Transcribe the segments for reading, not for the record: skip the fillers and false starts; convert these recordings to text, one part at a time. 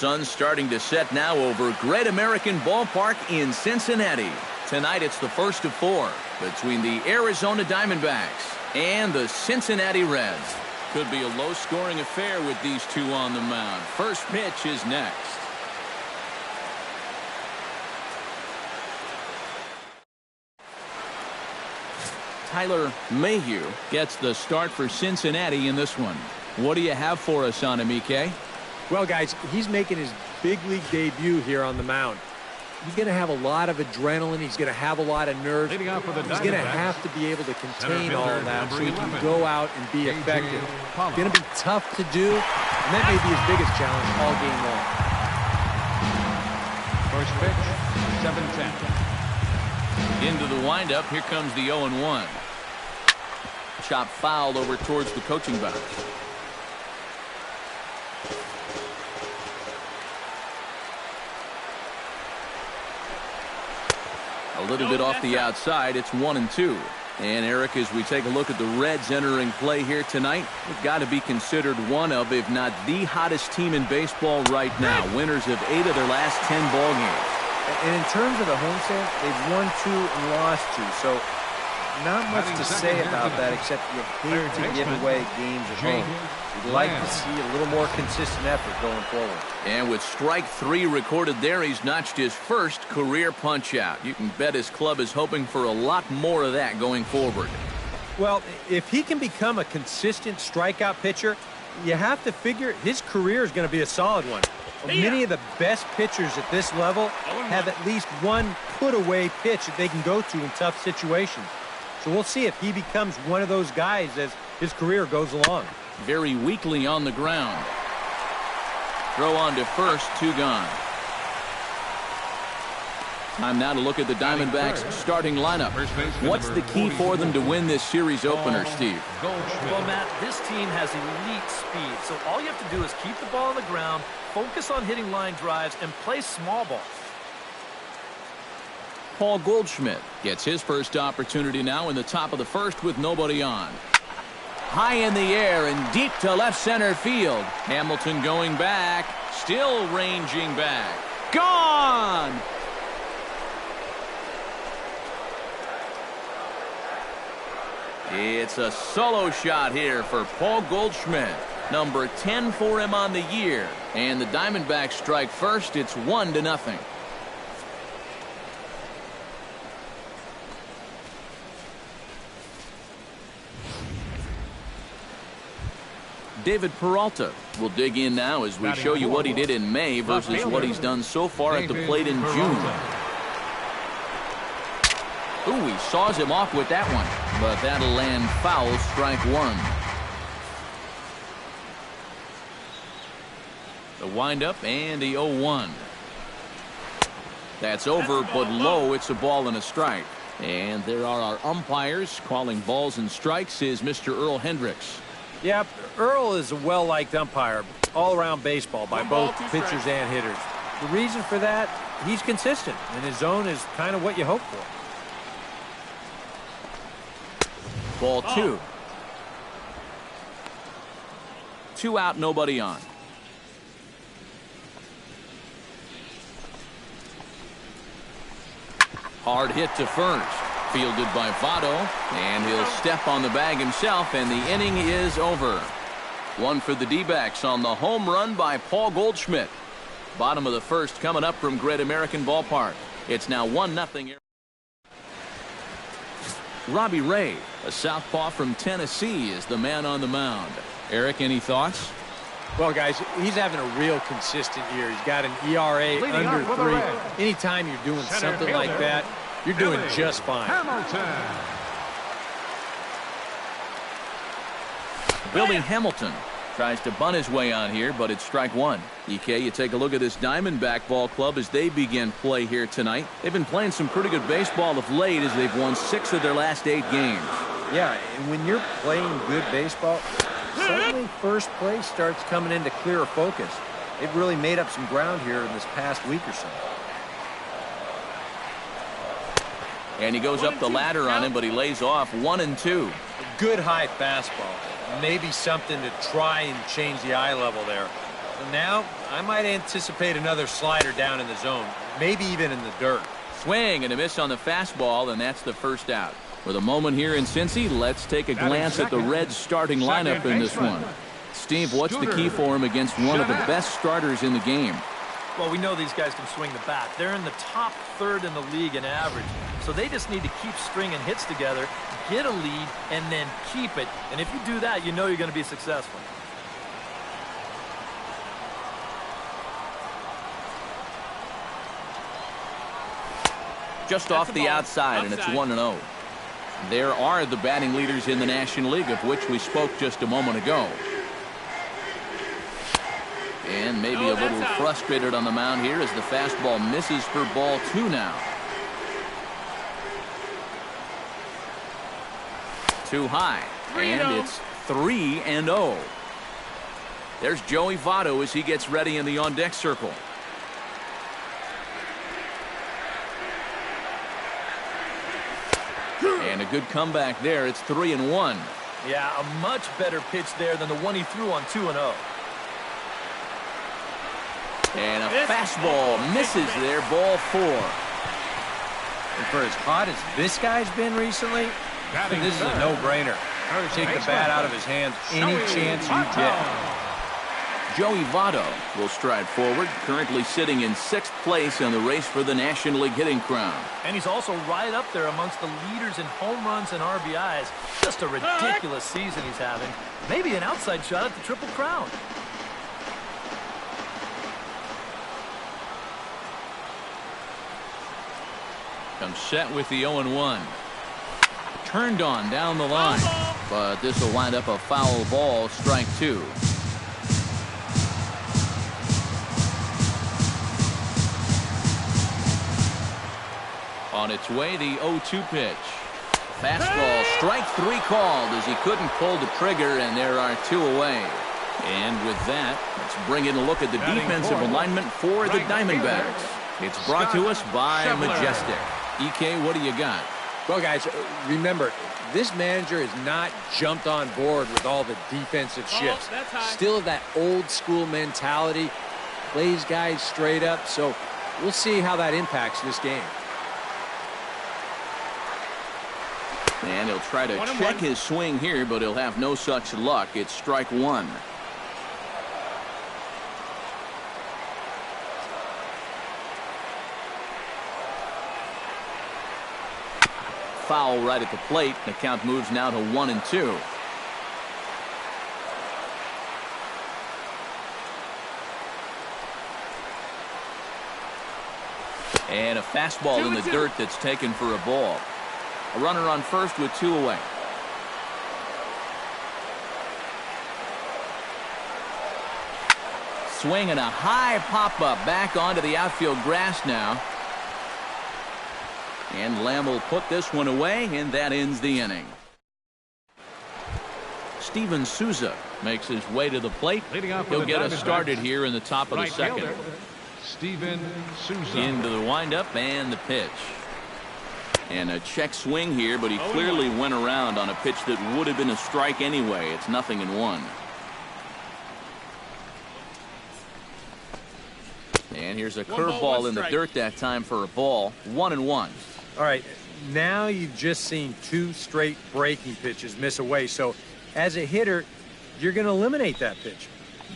sun's starting to set now over Great American Ballpark in Cincinnati. Tonight it's the first of 4 between the Arizona Diamondbacks and the Cincinnati Reds. Could be a low-scoring affair with these two on the mound. First pitch is next. Tyler Mayhew gets the start for Cincinnati in this one. What do you have for us on him, EK? Well, guys, he's making his big league debut here on the mound. He's going to have a lot of adrenaline. He's going to have a lot of nerves. He's going to have to be able to contain all of that so he can go out and be effective. It's going to be tough to do, and that may be his biggest challenge all game long. First pitch, 7-10. Into the windup, here comes the 0-1. Chop foul over towards the coaching box. A little bit off the outside. It's 1-2. And Eric, as we take a look at the Reds entering play here tonight, they've got to be considered one of, if not the hottest team in baseball right now. Winners of 8 of their last 10 ball games. And in terms of the homestand, they've won 2 and lost 2. So not much to say about that except you hate to give away games at home. You'd like to see a little more consistent effort going forward. And with strike 3 recorded there, he's notched his first career punch-out. You can bet his club is hoping for a lot more of that going forward. Well, if he can become a consistent strikeout pitcher, you have to figure his career is going to be a solid one. Many of the best pitchers at this level have at least one put-away pitch that they can go to in tough situations. So we'll see if he becomes one of those guys as his career goes along. Very weakly on the ground. Throw on to first, 2 gone. Time now to look at the Diamondbacks starting lineup. What's the key for them to win this series opener, Steve? Well, Matt, this team has elite speed, so all you have to do is keep the ball on the ground, focus on hitting line drives, and play small ball. Paul Goldschmidt gets his first opportunity now in the top of the first with nobody on. High in the air and deep to left center field. Hamilton going back, still ranging back. Gone! It's a solo shot here for Paul Goldschmidt. Number 10 for him on the year. And the Diamondbacks strike first. It's 1-0. David Peralta will dig in now as we show you what he did in May versus what he's done so far at the plate in June. Ooh, he saws him off with that one, but that'll land foul, strike 1. The windup and the 0-1. That's over, but low. It's a ball and a strike. And there are our umpires calling balls and strikes is Mr. Earl Hendricks. Yep, Earl is a well-liked umpire all-around baseball by both pitchers and hitters. The reason for that, he's consistent, and his zone is kind of what you hope for. Ball 2. 2 out, nobody on. Hard hit to first. Fielded by Votto, and he'll step on the bag himself, and the inning is over. 1 for the D-backs on the home run by Paul Goldschmidt. Bottom of the first coming up from Great American Ballpark. It's now 1-0. Robbie Ray, a southpaw from Tennessee, is the man on the mound. Eric, any thoughts? Well, guys, he's having a real consistent year. He's got an ERA under 3. Anytime you're doing something like that, you're doing just fine. Billy Hamilton tries to bunt his way on here, but it's strike 1. EK, you take a look at this Diamondback ball club as they begin play here tonight. They've been playing some pretty good baseball of late as they've won 6 of their last 8 games. Yeah, and when you're playing good baseball, suddenly first place starts coming into clearer focus. They've really made up some ground here in this past week or so. And he goes up the ladder on him, but he lays off 1-2. A good high fastball. Maybe something to try and change the eye level there. And now I might anticipate another slider down in the zone, maybe even in the dirt. Swing and a miss on the fastball, and that's the first out. With a moment here in Cincy, let's take a glance at the Reds starting lineup in this one. Steve, what's the key for him against one of the best starters in the game? Well, we know these guys can swing the bat. They're in the top third in the league in average. So they just need to keep stringing hits together, get a lead, and then keep it. And if you do that, you know you're going to be successful. Just off the outside, and it's 1-0. There are the batting leaders in the National League, of which we spoke just a moment ago. And maybe a little frustrated on the mound here as the fastball misses for ball 2 now. Too high. And it's 3-0. There's Joey Votto as he gets ready in the on-deck circle. And a good comeback there. It's 3-1. Yeah, a much better pitch there than the one he threw on 2-0. And a fastball misses there, ball 4. And for as hot as this guy's been recently, this is a no-brainer. Take the bat out of his hands any chance you get. Joey Votto will stride forward, currently sitting in 6th place in the race for the National League hitting crown. And he's also right up there amongst the leaders in home runs and RBIs. Just a ridiculous season he's having. Maybe an outside shot at the Triple Crown. Comes set with the 0-1. Turned on down the line. But this will wind up a foul ball, strike 2. On its way, the 0-2 pitch. Fastball, strike 3 called as he couldn't pull the trigger, and there are 2 away. And with that, let's bring in a look at the defensive alignment for the Diamondbacks. It's brought to us by Majestic. EK, what do you got? Well, guys, remember, this manager has not jumped on board with all the defensive shifts. Still that old school mentality, plays guys straight up, so we'll see how that impacts this game. And he'll try to check his swing here, but he'll have no such luck. It's strike 1. Foul right at the plate. The count moves now to 1-2. And a fastball in the dirt that's taken for a ball. A runner on first with 2 away. Swing and a high pop-up back onto the outfield grass now. And Lamb will put this one away, and that ends the inning. Steven Souza makes his way to the plate. He'll get us started here in the top of the second. Steven Souza. Into the windup and the pitch. And a check swing here, but he clearly went around on a pitch that would have been a strike anyway. It's 0-1. And here's a curveball in the dirt that time for a ball. 1-1. All right, now you've just seen 2 straight breaking pitches miss away. So as a hitter, you're going to eliminate that pitch.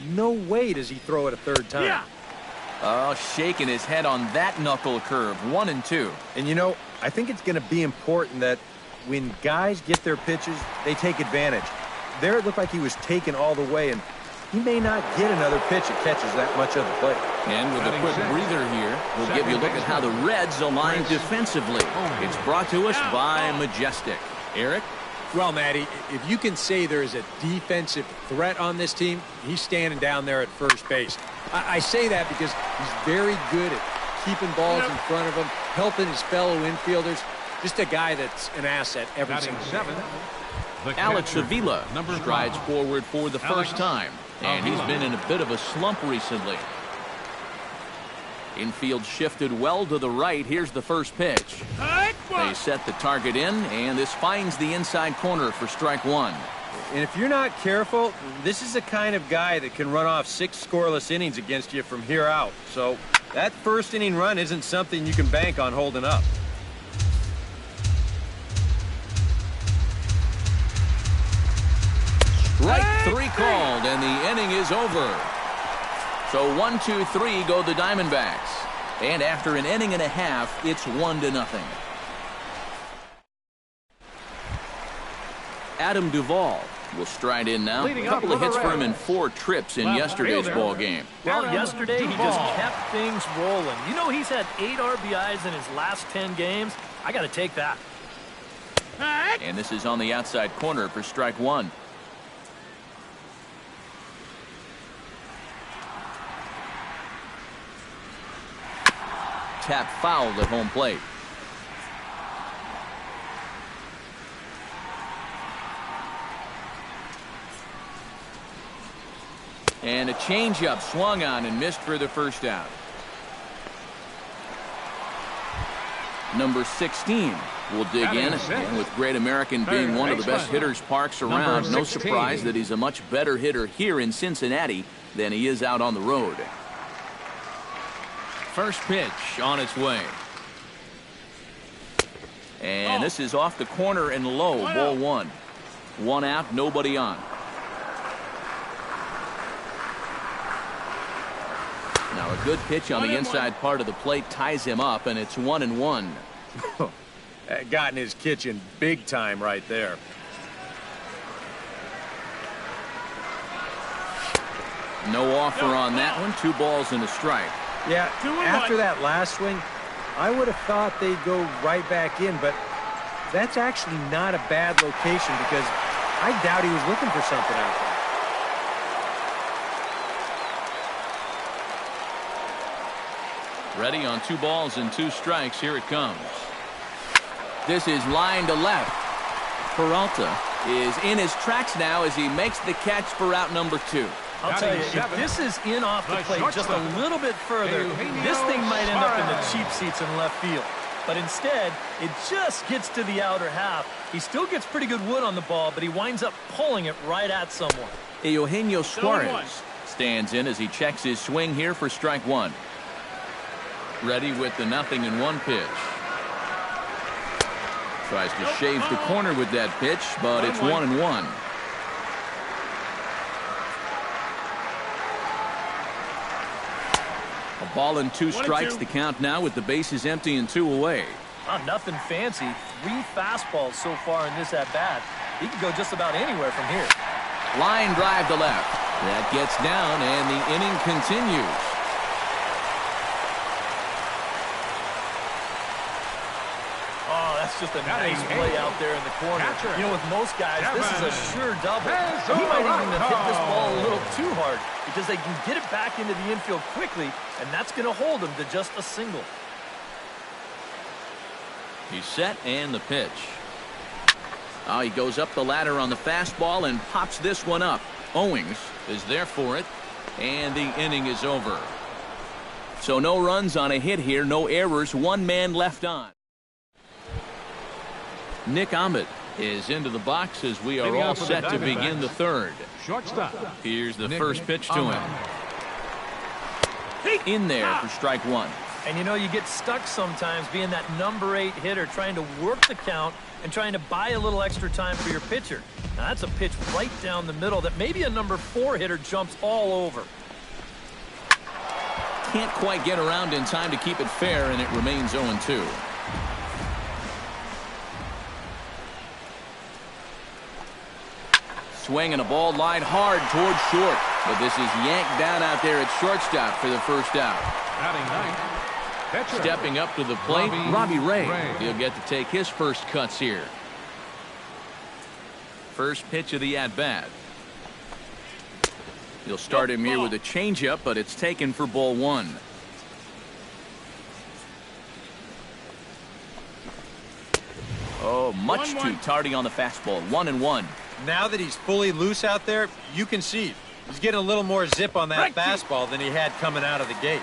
No way does he throw it a 3rd time. Yeah. Oh, shaking his head on that knuckle curve. 1-2. And, you know, I think it's going to be important that when guys get their pitches, they take advantage. There it looked like he was taken all the way, and he may not get another pitch that catches that much of the plate. And with a quick breather here, we'll give you a look at how the Reds align defensively. It's brought to us by Majestic. Eric? Well, Matty, if you can say there is a defensive threat on this team, he's standing down there at first base. I say that because he's very good at keeping balls in front of him, helping his fellow infielders. Just a guy that's an asset every single day. Alex Avila strides forward for the first time, and he's been in a bit of a slump recently. Infield shifted well to the right. Here's the first pitch. They set the target in, and this finds the inside corner for strike 1. And if you're not careful, this is the kind of guy that can run off 6 scoreless innings against you from here out. So that first inning run isn't something you can bank on holding up. Strike 3 called, and the inning is over. So 1, 2, 3 go the Diamondbacks. And after an inning and a half, it's 1-0. Adam Duvall will stride in now. A couple of hits for him in 4 trips in yesterday's ball game. Well, yesterday he just kept things rolling. You know, he's had 8 RBIs in his last 10 games. I got to take that. And this is on the outside corner for strike 1. Tap fouled at home plate. And a changeup swung on and missed for the first out. Number 16 will dig in, and with Great American being one of the best hitters parks around, no surprise that he's a much better hitter here in Cincinnati than he is out on the road. First pitch on its way. And this is off the corner and low, ball 1. 1 out, nobody on. Now a good pitch on the inside part of the plate ties him up, and it's 1-1. Got in his kitchen big time right there. No offer on that one. 2 balls and a strike. Yeah, after that last swing, I would have thought they'd go right back in, but that's actually not a bad location because I doubt he was looking for something out there. Ready on 2 balls and 2 strikes. Here it comes. This is line to left. Peralta is in his tracks now as he makes the catch for out number 2. I'll tell you, if this is in off the plate just a little bit further, this thing might end up in the cheap seats in left field. But instead, it just gets to the outer half. He still gets pretty good wood on the ball, but he winds up pulling it right at someone. Eugenio Suarez stands in as he checks his swing here for strike 1. Ready with the 0-1 pitch. Tries to shave the corner with that pitch, but it's 1-1. A ball and 2 strikes, the count now with the bases empty and 2 away. Nothing fancy. 3 fastballs so far in this at-bat. He could go just about anywhere from here. Line drive to left. That gets down, and the inning continues. That's just a nice play out there in the corner. You know, with most guys, this is a sure double. He might even have hit this ball a little too hard because they can get it back into the infield quickly, and that's going to hold him to just a single. He's set, and the pitch. Oh, he goes up the ladder on the fastball and pops this one up. Owings is there for it, and the inning is over. So no runs on a hit here, no errors, 1 man left on. Nick Ahmed is into the box as we are all set to begin the 3rd. Shortstop. Here's the first pitch to him. In there for strike 1. And you know, you get stuck sometimes being that number 8 hitter, trying to work the count and trying to buy a little extra time for your pitcher. Now that's a pitch right down the middle that maybe a number 4 hitter jumps all over. Can't quite get around in time to keep it fair, and it remains 0-2. Swing and a ball lined hard towards short, but this is yanked down out there at shortstop for the first out. Stepping up to the plate, Robbie Ray. He'll get to take his first cuts here. First pitch of the at-bat. He'll start him here with a changeup, but it's taken for ball 1. Oh, much too tardy on the fastball. 1-1. Now that he's fully loose out there, you can see he's getting a little more zip on that fastball than he had coming out of the gate.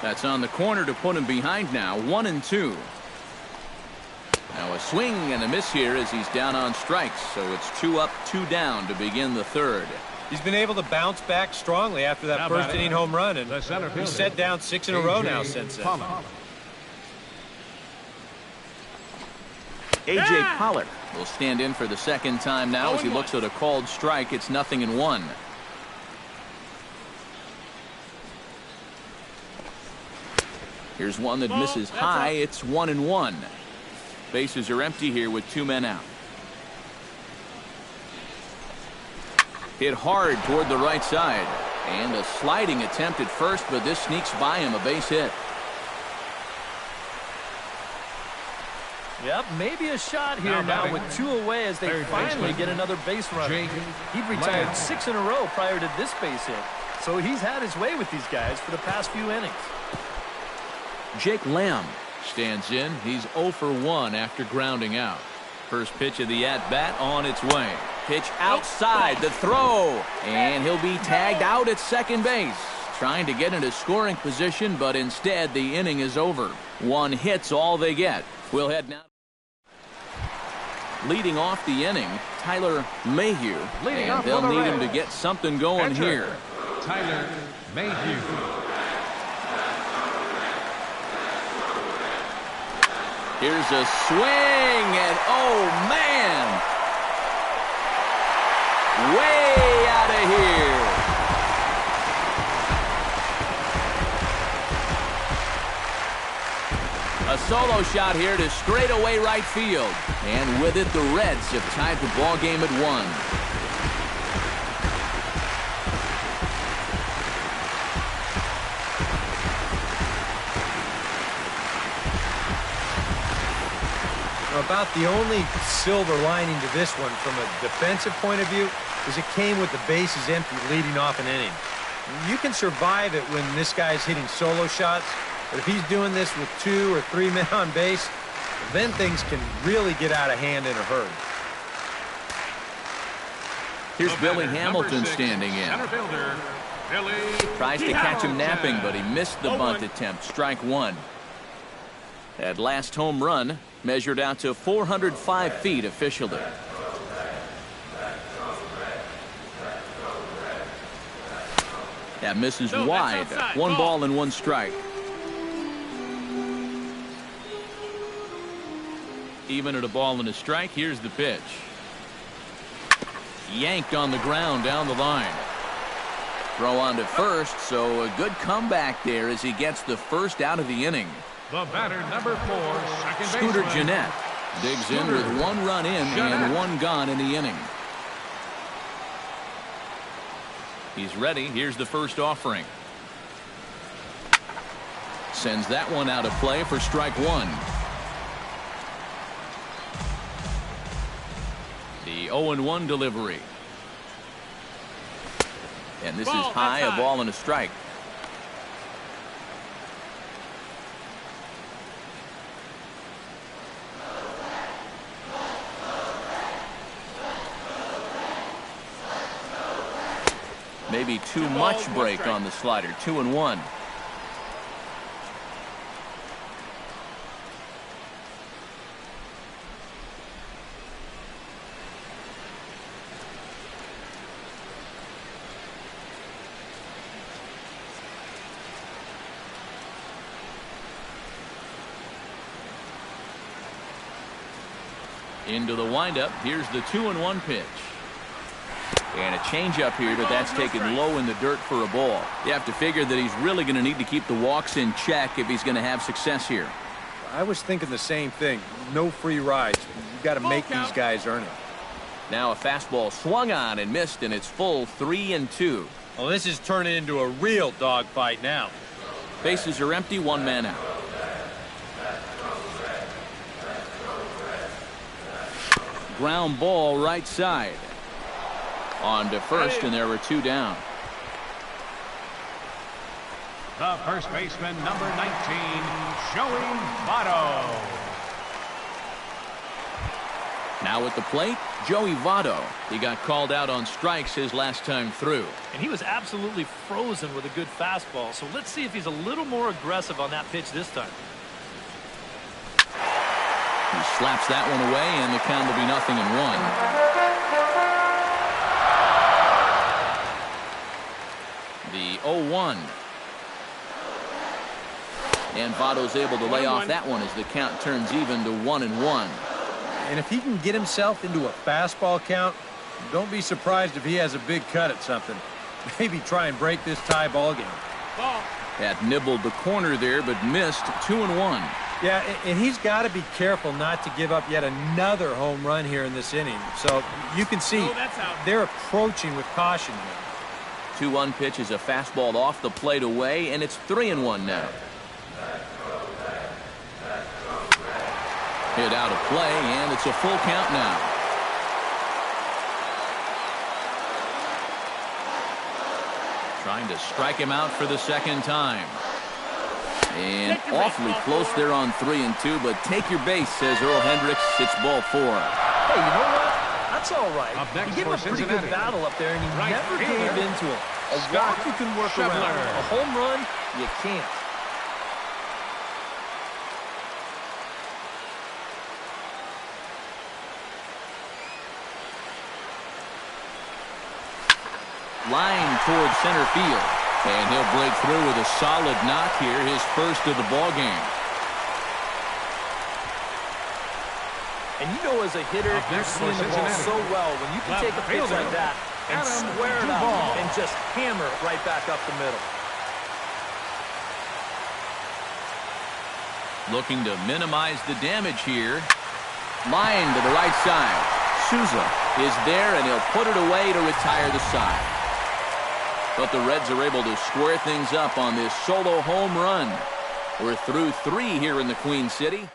That's on the corner to put him behind now. 1-2. Now a swing and a miss here as he's down on strikes, so it's 2 up, 2 down to begin the third. He's been able to bounce back strongly after that first inning home run, and he's set down 6 in a row now since then. A.J. Pollard will stand in for the second time now as he looks at a called strike. It's 0-1. Here's one that misses high. It's 1-1. Bases are empty here with 2 men out. Hit hard toward the right side. And a sliding attempt at first, but this sneaks by him, a base hit. Yep, maybe a shot here now with 2 away as they finally get another base runner. He'd retired 6 in a row prior to this base hit. So he's had his way with these guys for the past few innings. Jake Lamb stands in. He's 0 for 1 after grounding out. First pitch of the at-bat on its way. Pitch outside, the throw, and he'll be tagged out at second base. Trying to get into scoring position, but instead the inning is over. 1 hit's all they get. We'll head now. Leading off the inning, Tyler Mayhew. And they'll need him to get something going here. Tyler Mayhew. Here's a swing, and oh man! Way out of here. A solo shot here to straightaway right field. And with it, the Reds have tied the ball game at 1. About the only silver lining to this one from a defensive point of view is it came with the bases empty leading off an inning. You can survive it when this guy's hitting solo shots, but if he's doing this with 2 or 3 men on base, then things can really get out of hand in a hurry. Here's Billy Hamilton standing in. Tries to catch him napping, but he missed the bunt attempt. Strike 1. That last home run measured out to 405 feet officially. That misses wide. 1 ball and 1 strike. Even at a ball and a strike, here's the pitch. Yanked on the ground down the line. Throw on to first, so a good comeback there as he gets the first out of the inning. The batter, number 4, second Scooter baseman. Gennett digs in with 1 run in and 1 gone in the inning. He's ready. Here's the first offering. Sends that one out of play for strike 1. The 0-1 delivery. And this is high, a ball and a strike. Maybe too much break on the slider. 2-1. Into the windup. Here's the 2-1 pitch. And a changeup here, but that's taken low in the dirt for a ball. You have to figure that he's really going to need to keep the walks in check if he's going to have success here. I was thinking the same thing. No free rides. You've got to make these guys earn it. Now a fastball swung on and missed, and it's full 3-2. Well, this is turning into a real dogfight now. Bases are empty, 1 man out. Ground ball right side. On to first, and there were 2 down. The first baseman, number 19, Joey Votto. Now at the plate, Joey Votto. He got called out on strikes his last time through. And he was absolutely frozen with a good fastball. So let's see if he's a little more aggressive on that pitch this time. He slaps that one away, and the count will be 0-1. The 0-1. And Votto's able to lay off that one as the count turns even to 1-1. And if he can get himself into a fastball count, don't be surprised if he has a big cut at something. Maybe try and break this tie ball game. That nibbled the corner there, but missed. 2-1. Yeah, and he's got to be careful not to give up yet another home run here in this inning. So you can see they're approaching with caution here. 2-1 pitch is a fastball off the plate away, and it's 3-1 now. Hit out of play, and it's a full count now. Trying to strike him out for the second time. And awfully close there on 3-2, but take your base, says Earl Hendricks. It's ball 4. Hey, you know what? That's all right. Next He gave him a pretty good battle up there, and he never gave into him. A walk you can work around. A home run, you can't. Line towards center field. And he'll break through with a solid knock here, his first of the ball game. And you know, as a hitter, you're seeing the ball so well. When you can take a pitch like that and square it up and just hammer it right back up the middle. Looking to minimize the damage here. Line to the right side. Souza is there, and he'll put it away to retire the side. But the Reds are able to square things up on this solo home run. We're through 3 here in the Queen City.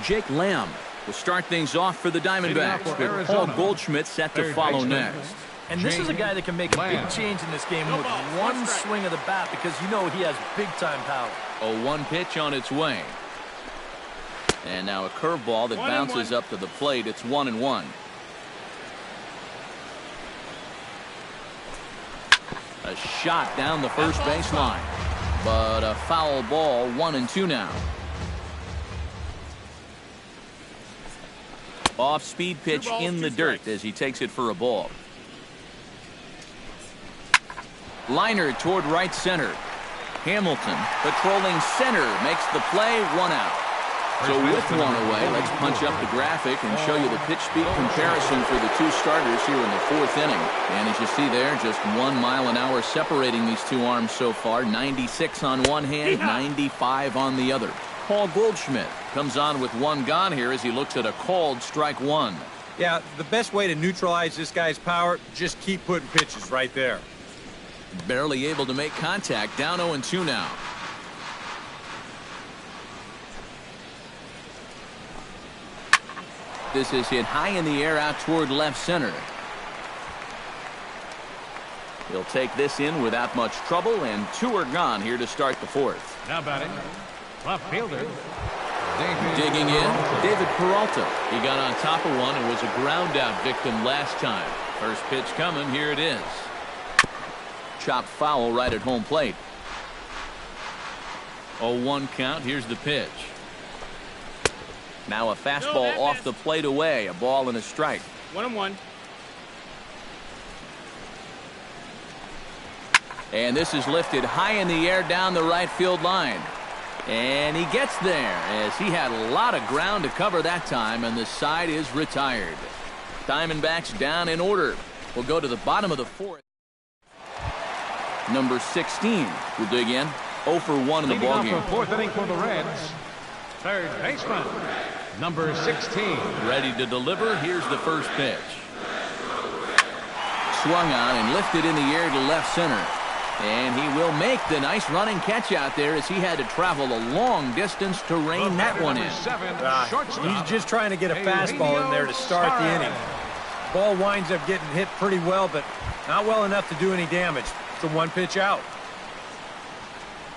Jake Lamb will start things off for the Diamondbacks, with Paul Goldschmidt set to follow next. And this is a guy that can make a big change in this game with one swing of the bat, because you know he has big-time power. 0-1 pitch on its way. And now a curveball that bounces up to the plate. It's 1-1. A shot down the first baseline, but a foul ball. 1-2 now. Off speed pitch in the dirt as he takes it for a ball. Liner toward right center. Hamilton patrolling center makes the play. 1 out. So with 1 away, let's punch up the graphic and show you the pitch speed comparison for the 2 starters here in the 4th inning. And as you see there, just 1 mile an hour separating these 2 arms so far. 96 on one hand, 95 on the other. Paul Goldschmidt comes on with 1 gone here as he looks at a called strike 1. Yeah, the best way to neutralize this guy's power, just keep putting pitches right there. Barely able to make contact. Down 0-2 now. This is hit high in the air out toward left center. He'll take this in without much trouble, and 2 are gone here to start the 4th. Now batting, left fielder. Digging in, David Peralta. He got on top of one and was a ground out victim last time. First pitch coming, here it is. Chopped foul right at home plate. 0-1 count, here's the pitch. Now a fastball off the plate away, a ball and a strike. 1-1. And this is lifted high in the air down the right field line. And he gets there as he had a lot of ground to cover that time, and the side is retired. Diamondbacks down in order. We'll go to the bottom of the 4th. Number 16 will dig in. 0 for 1 in the ballgame. 4th inning for the Reds. Third baseman, number 16. Ready to deliver. Here's the first pitch. Swung on and lifted in the air to left center. And he will make the nice running catch out there as he had to travel a long distance to rein that one in. He's just trying to get a fastball in there to start the inning. Ball winds up getting hit pretty well, but not well enough to do any damage. It's a 1 pitch out.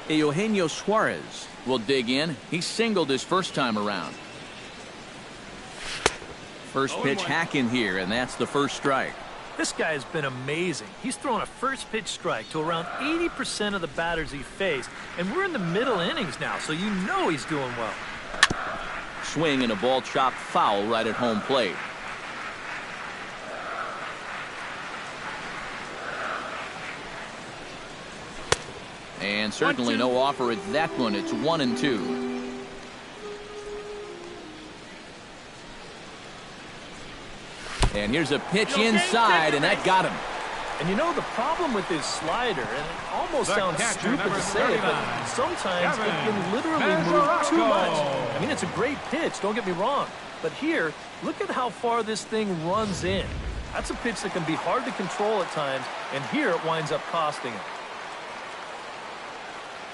Eugenio Suarez will dig in. He singled his first time around. First pitch hack in here, and that's the first strike. This guy has been amazing. He's thrown a first pitch strike to around 80% of the batters he faced, and we're in the middle innings now, so you know he's doing well. swing and a ball chopped foul right at home plate. And certainly no offer at that one. It's 1-2. And here's a pitch inside, and that got him. And you know the problem with his slider, and it almost sounds stupid to say it, but sometimes it can literally move too much. I mean, it's a great pitch, don't get me wrong. But here, look at how far this thing runs in. That's a pitch that can be hard to control at times, and here it winds up costing him.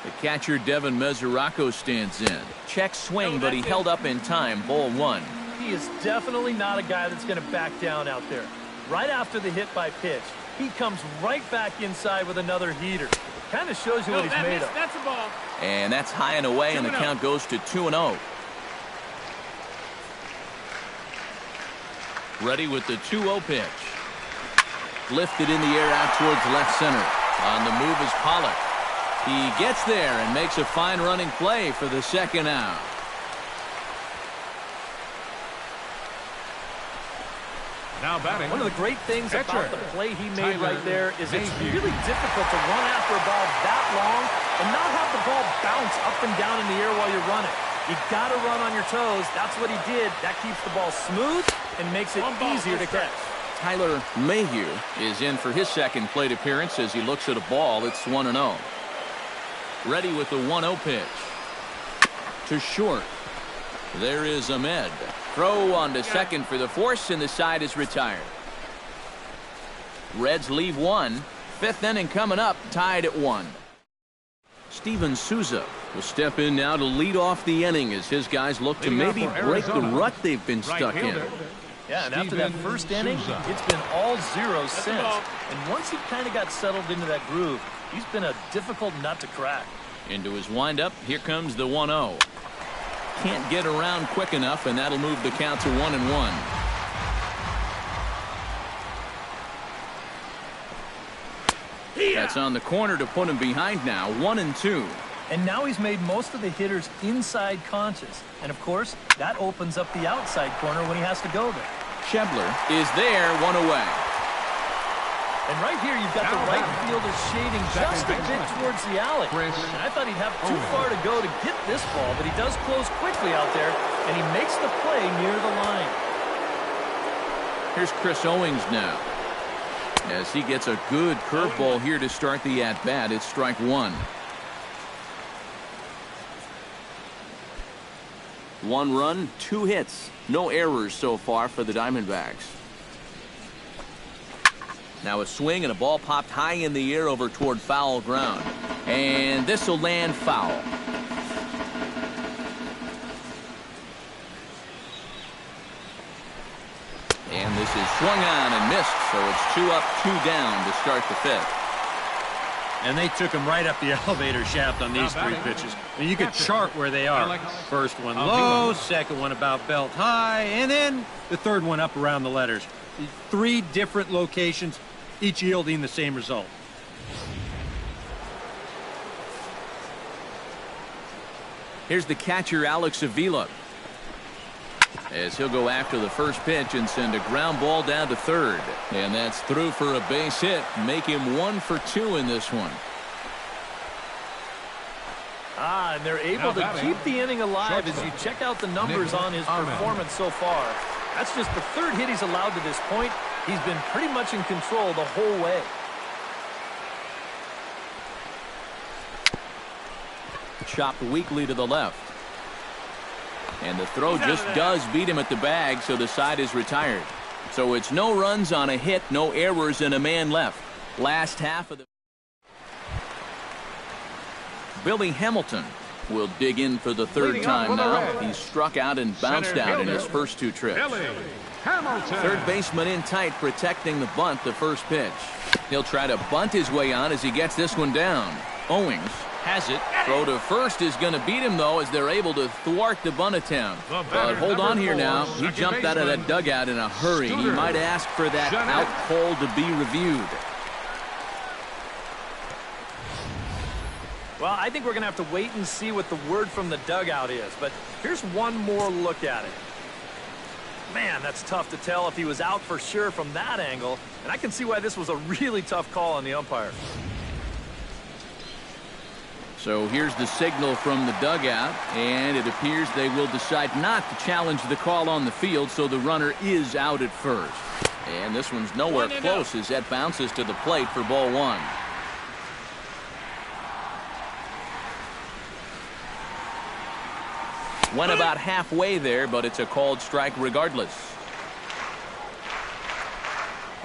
The catcher, Devin Mesoraco, stands in. Check swing, but he held up in time. Ball 1. He is definitely not a guy that's going to back down out there. Right after the hit by pitch, he comes right back inside with another heater. Kind of shows you what he's made of. That's a ball. And that's high and away, and the count goes to 2-0. Ready with the 2-0 pitch. Lifted in the air out towards left center. On the move is Pollock. He gets there and makes a fine running play for the second out. Now batting. One of the great things about the play he made right there is it's really difficult to run after a ball that long and not have the ball bounce up and down in the air while you're running. You got to run on your toes. That's what he did. That keeps the ball smooth and makes it easier to catch. Tyler Mayhew is in for his second plate appearance as he looks at a ball. It's 1-0. Ready with the 1-0 pitch. To short. There is Ahmed. Throw on to second for the force, and the side is retired. Reds leave one. Fifth inning coming up, tied at 1. Steven Souza will step in now to lead off the inning as his guys look to maybe break the rut they've been stuck in. Yeah, and after that first inning, it's been all zeros since. And once he kind of got settled into that groove, he's been a difficult nut to crack. Into his windup, here comes the 1-0. Can't get around quick enough, and that'll move the count to 1-1. That's on the corner to put him behind now, 1-2. And now he's made most of the hitters inside conscious. And of course, that opens up the outside corner when he has to go there. Schebler is there, 1 away. And right here, you've got the right fielder shading just a bit towards the alley. And I thought he'd have too far to go to get this ball, but he does close quickly out there, and he makes the play near the line. Here's Chris Owings now. As he gets a good curveball here to start the at-bat, it's strike 1. 1 run, 2 hits. No errors so far for the Diamondbacks. Now a swing and a ball popped high in the air over toward foul ground. And this will land foul. And this is swung on and missed, so it's 2 up, 2 down to start the 5th. And they took him right up the elevator shaft on these 3 pitches. And you could chart where they are. First one low, second one about belt high, and then the third one up around the letters. 3 different locations, each yielding the same result. Here's the catcher, Alex Avila, as he'll go after the first pitch and send a ground ball down to third. And that's through for a base hit. Make him 1 for 2 in this one. And they're able to keep the inning alive as you check out the numbers on his performance so far. That's just the 3rd hit he's allowed to this point. He's been pretty much in control the whole way. Chopped weakly to the left. And the throw just does beat him at the bag, so the side is retired. So it's no runs on a hit, no errors, and a man left. Last half of the... Billy Hamilton will dig in for the 3rd time now. He's struck out and bounced out in his first 2 trips. Third baseman in tight, protecting the bunt the first pitch. He'll try to bunt his way on as he gets this one down. Owings has it. Throw to first is going to beat him, though, as they're able to thwart the bunt attempt. But hold on here now. He jumped out of that dugout in a hurry. He might ask for that out call to be reviewed. Well, I think we're going to have to wait and see what the word from the dugout is. But here's one more look at it. Man, that's tough to tell if he was out for sure from that angle. And I can see why this was a really tough call on the umpire. So here's the signal from the dugout, and it appears they will decide not to challenge the call on the field, so the runner is out at first. And this one's nowhere close as that bounces to the plate for ball one. Went about halfway there, but it's a called strike regardless.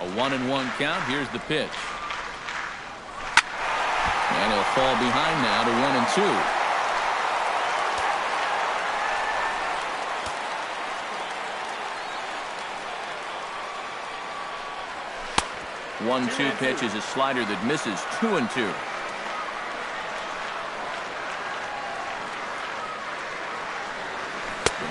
A 1-1 count. Here's the pitch. And he'll fall behind now to 1-2. 1-2 pitch is a slider that misses. 2-2.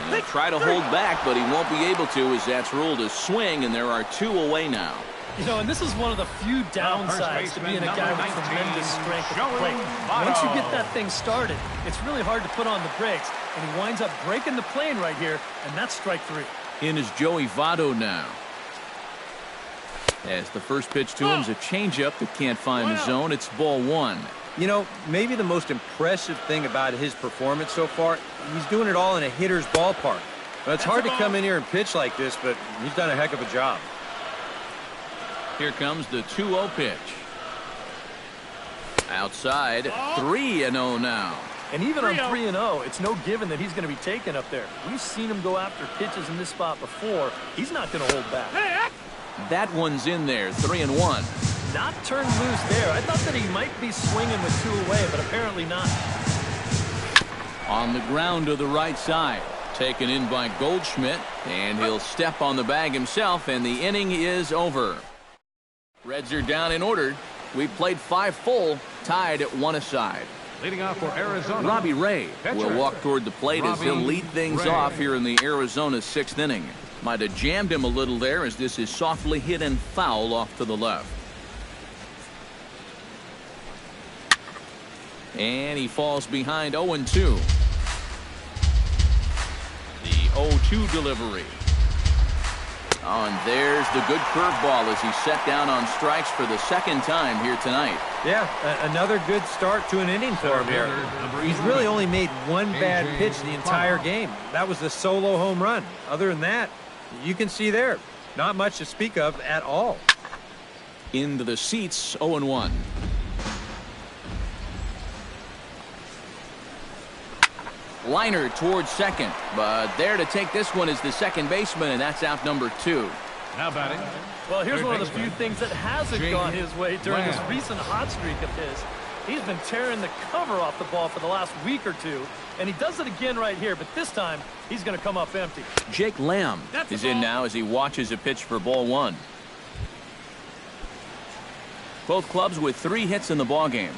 He'll try to hold back, but he won't be able to as that's ruled a swing, and there are 2 away now. You know, and this is one of the few downsides to being a guy with tremendous strength at the plate. Once you get that thing started, it's really hard to put on the brakes, and he winds up breaking the plane right here, and that's strike 3. In is Joey Votto now. As the first pitch to him is a changeup that can't find the zone. It's ball 1. You know, maybe the most impressive thing about his performance so far, he's doing it all in a hitter's ballpark. But it's hard to come in here and pitch like this, but he's done a heck of a job. Here comes the 2-0 pitch. Outside, 3-0 now. And even on 3-0, it's no given that he's going to be taken up there. We've seen him go after pitches in this spot before. He's not going to hold back. That one's in there, 3-1. Not turned loose there. I thought that he might be swinging with 2 away, but apparently not. On the ground to the right side. Taken in by Goldschmidt, and he'll step on the bag himself, and the inning is over. Reds are down in order. We've played 5 full, tied at 1 aside. Leading off for Arizona, Robbie Ray pitcher. will walk toward the plate as he'll lead things off here in the Arizona 6th inning. Might have jammed him a little there as this is softly hit and foul off to the left. And he falls behind 0-2. The 0-2 delivery. Oh, and there's the good curveball as he's set down on strikes for the 2nd time here tonight. Yeah, another good start to an inning for him here. He's really only made 1 bad pitch the entire game. That was the solo home run. Other than that, you can see there, not much to speak of at all. Into the seats, 0-1. Liner towards second, but there to take this one is the second baseman, and that's out number 2. Now batting. Well, here's one of the few things that hasn't gone his way during this recent hot streak of his. He's been tearing the cover off the ball for the last week or 2, and he does it again right here, but this time he's going to come up empty. Jake Lamb is in now as he watches a pitch for ball 1. Both clubs with 3 hits in the ballgame.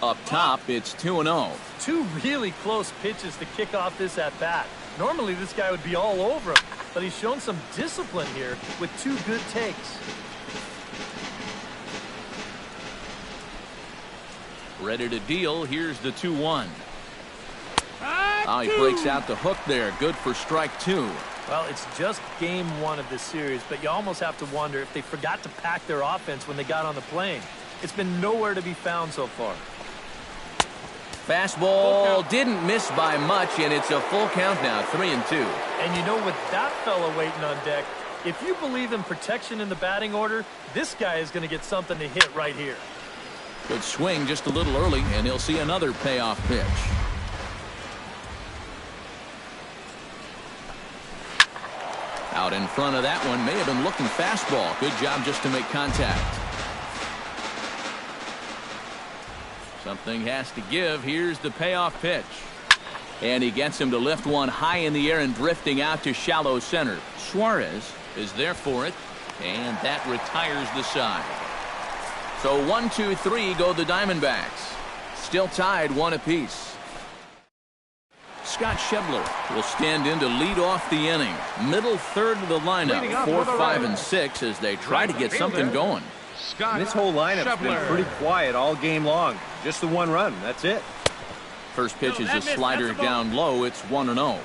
Up top, it's 2-0. 2 really close pitches to kick off this at-bat. Normally this guy would be all over him, but he's shown some discipline here with 2 good takes. Ready to deal. Here's the 2-1. Oh, he breaks out the hook there. Good for strike 2. Well, it's just game 1 of this series, but you almost have to wonder if they forgot to pack their offense when they got on the plane. It's been nowhere to be found so far. Fastball didn't miss by much, and it's a full count now, 3-2. And you know, with that fella waiting on deck, if you believe in protection in the batting order, this guy is going to get something to hit right here. Good swing just a little early, and he'll see another payoff pitch. Out in front of that one, may have been looking fastball. Good job just to make contact. Something has to give. Here's the payoff pitch. And he gets him to lift one high in the air and drifting out to shallow center. Suarez is there for it, and that retires the side. So 1, 2, 3 go the Diamondbacks. Still tied 1 apiece. Scott Schebler will stand in to lead off the inning. Middle third of the lineup, 4, 5, and 6 as they try to get something going. Scott And this whole lineup's been Schebler. pretty quiet all game long. Just the one run. That's it. First pitch is a slider down low. It's 1-0.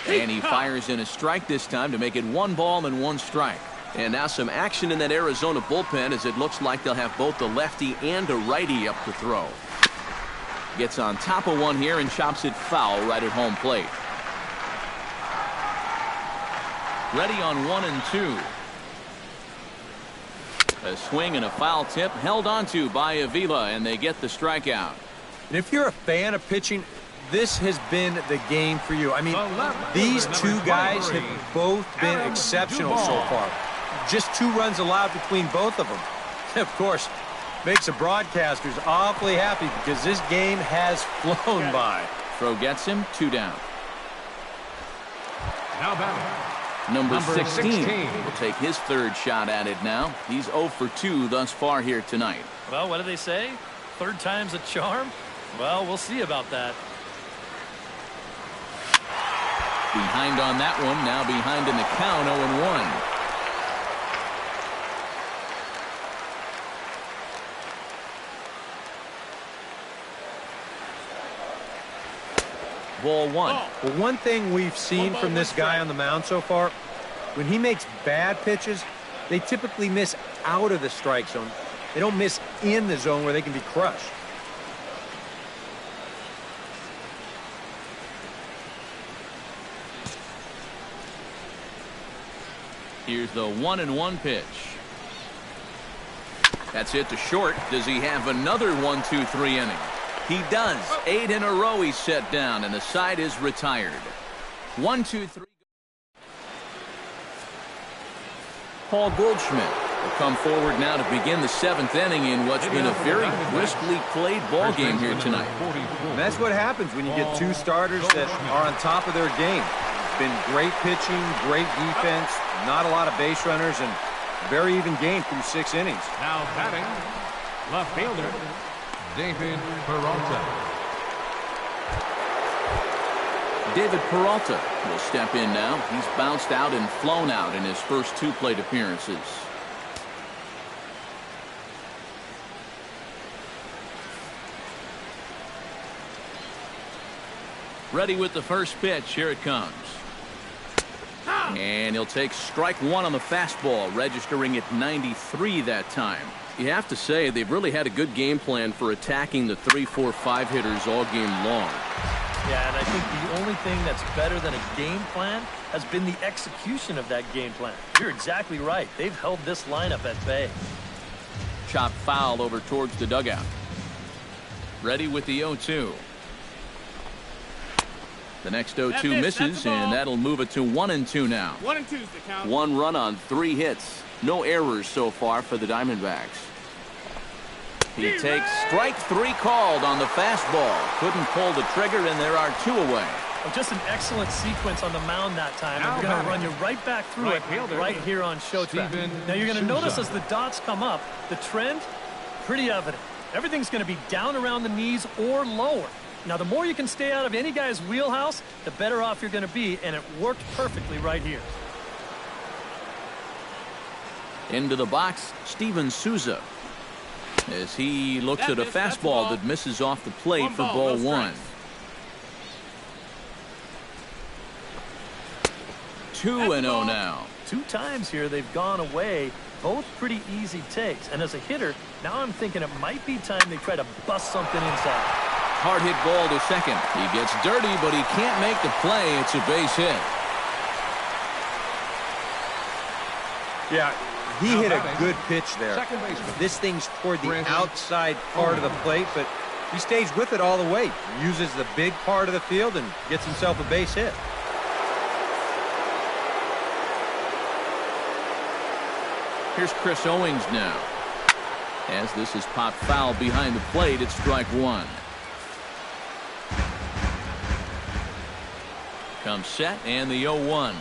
And he fires in a strike this time to make it 1 ball and 1 strike. And now some action in that Arizona bullpen as it looks like they'll have both the lefty and a righty up to throw. Gets on top of one here and chops it foul right at home plate. Ready on 1 and 2. A swing and a foul tip held onto by Avila, and they get the strikeout. And if you're a fan of pitching, this has been the game for you. I mean, these two guys have both been exceptional so far. Just 2 runs allowed between both of them. Of course, makes the broadcasters awfully happy because this game has flown by. Throw gets him, 2 down. Now batting. Number 16 will take his 3rd shot at it now. He's 0 for 2 thus far here tonight. Well, what do they say? 3rd time's a charm? Well, we'll see about that. Behind on that one, now behind in the count, 0-1. Ball 1. Well, one thing we've seen from this guy on the mound so far, when he makes bad pitches, they typically miss out of the strike zone. They don't miss in the zone where they can be crushed. Here's the 1-1 pitch. That's hit to short. Does he have another 1-2-3 inning? He does. 8 in a row he's set down, and the side is retired. 1-2-3. Paul Goldschmidt will come forward now to begin the 7th inning in what's been a very briskly played ball game here tonight. And that's what happens when you get 2 starters that are on top of their game. It's been great pitching, great defense, not a lot of base runners, and very even game through 6 innings. Now batting, left fielder, David Peralta. David Peralta will step in now. He's bounced out and flown out in his first 2 plate appearances. Ready with the first pitch. Here it comes. And he'll take strike 1 on the fastball, registering at 93 that time. You have to say they've really had a good game plan for attacking the 3, 4, 5 hitters all game long. Yeah, and I think the only thing that's better than a game plan has been the execution of that game plan. You're exactly right. They've held this lineup at bay. Chop foul over towards the dugout. Ready with the 0-2. The next 0-2 misses, and that'll move it to 1-2 now. 1-2's the count. 1 run on 3 hits. No errors so far for the Diamondbacks. He takes strike 3 called on the fastball. Couldn't pull the trigger, and there are 2 away. Oh, just an excellent sequence on the mound that time. Now I'm going to batting. run you right back through Right it fielder, right here on Showtrack. Steven Now you're going to Souza. notice as the dots come up, the trend, pretty evident. Everything's going to be down around the knees or lower. Now the more you can stay out of any guy's wheelhouse, the better off you're going to be, and it worked perfectly right here. Into the box, Steven Souza, as he looks at a fastball that misses off the plate for ball 1. 2-0 now. 2 times here they've gone away, both pretty easy takes. And as a hitter, now I'm thinking it might be time they try to bust something inside. Hard hit ball to second. He gets dirty, but he can't make the play. It's a base hit. Yeah, he Now hit a batting, good pitch there. second baseman. This thing's toward the Brandon outside part of the plate, but he stays with it all the way. Uses the big part of the field and gets himself a base hit. Here's Chris Owings now. As this is popped foul behind the plate, it's strike 1. Comes set, and the 0-1.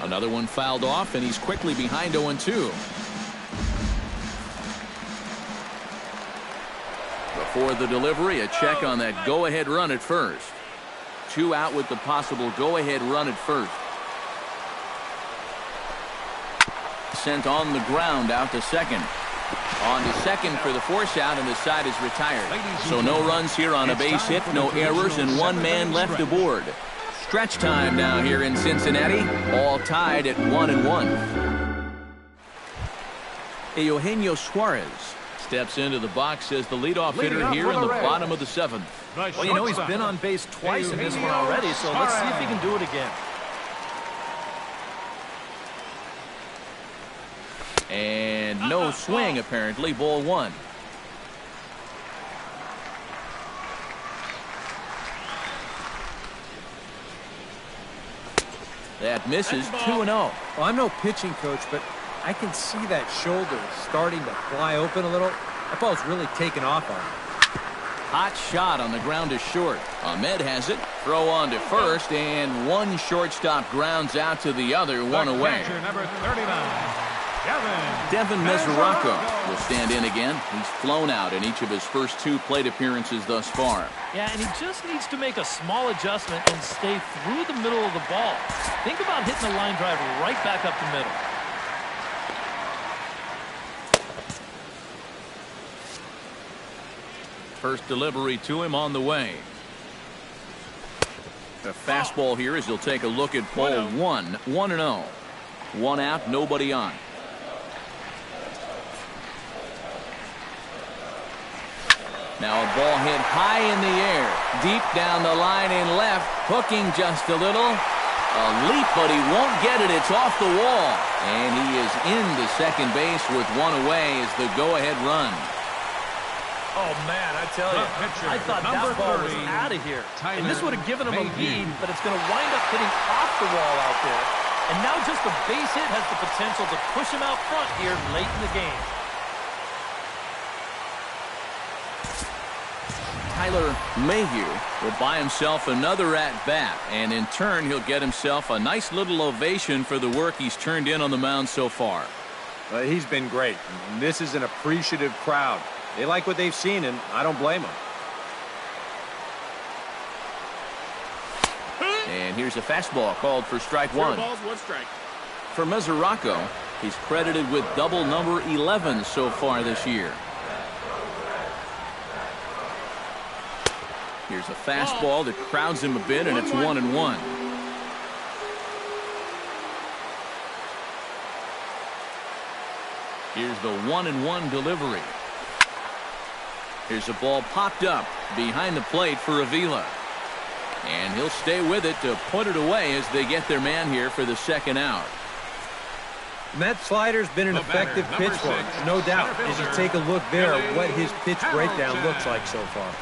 Another one fouled off, and he's quickly behind 0-2. Before the delivery, a check on that go-ahead run at first. 2 out with the possible go-ahead run at first. Sent on the ground out to second. On to second for the force out, and the side is retired. So no runs here on a base hit, no errors, and 1 man left aboard. Stretch time now here in Cincinnati, all tied at 1-1. Eugenio Suarez steps into the box as the leadoff hitter here in the bottom of the 7th. Well, you know, he's been on base twice in this one already, so let's see if he can do it again. And no swing, apparently. Ball 1. That misses. 2-0. Well, I'm no pitching coach, but I can see that shoulder starting to fly open a little. That ball's really taken off on him. Hot shot on the ground to short. Ahmed has it. Throw on to first, and one shortstop grounds out to the other. 1 away. Number 39. Devin Mesoraco will stand in again. He's flown out in each of his first 2 plate appearances thus far. Yeah, and he just needs to make a small adjustment and stay through the middle of the ball. Think about hitting the line drive right back up the middle. First delivery to him on the way. The fastball here as he'll take a look at ball 1. 1-0. 1 out, nobody on. Now a ball hit high in the air, deep down the line in left, hooking just a little. A leap, but he won't get it. It's off the wall. And he is into second base with 1 away as the go-ahead run. Oh, man, I tell you, I thought that ball was out of here. And this would have given him a lead, but it's going to wind up hitting off the wall out there. And now just a base hit has the potential to push him out front here late in the game. Tyler Mayhew will buy himself another at-bat, and in turn he'll get himself a nice little ovation for the work he's turned in on the mound so far. He's been great. This is an appreciative crowd. They like what they've seen, and I don't blame them. And here's a fastball called for strike 1. 2 balls, 1 strike. For Mesoraco, he's credited with double number 11 so far this year. Here's a fastball that crowds him a bit, and it's 1-1. Here's the 1-1 delivery. Here's a ball popped up behind the plate for Avila. And he'll stay with it to put it away as they get their man here for the 2nd out. And that slider's been an effective pitch for him, no doubt. As you take a look there at what his pitch breakdown looks like so far.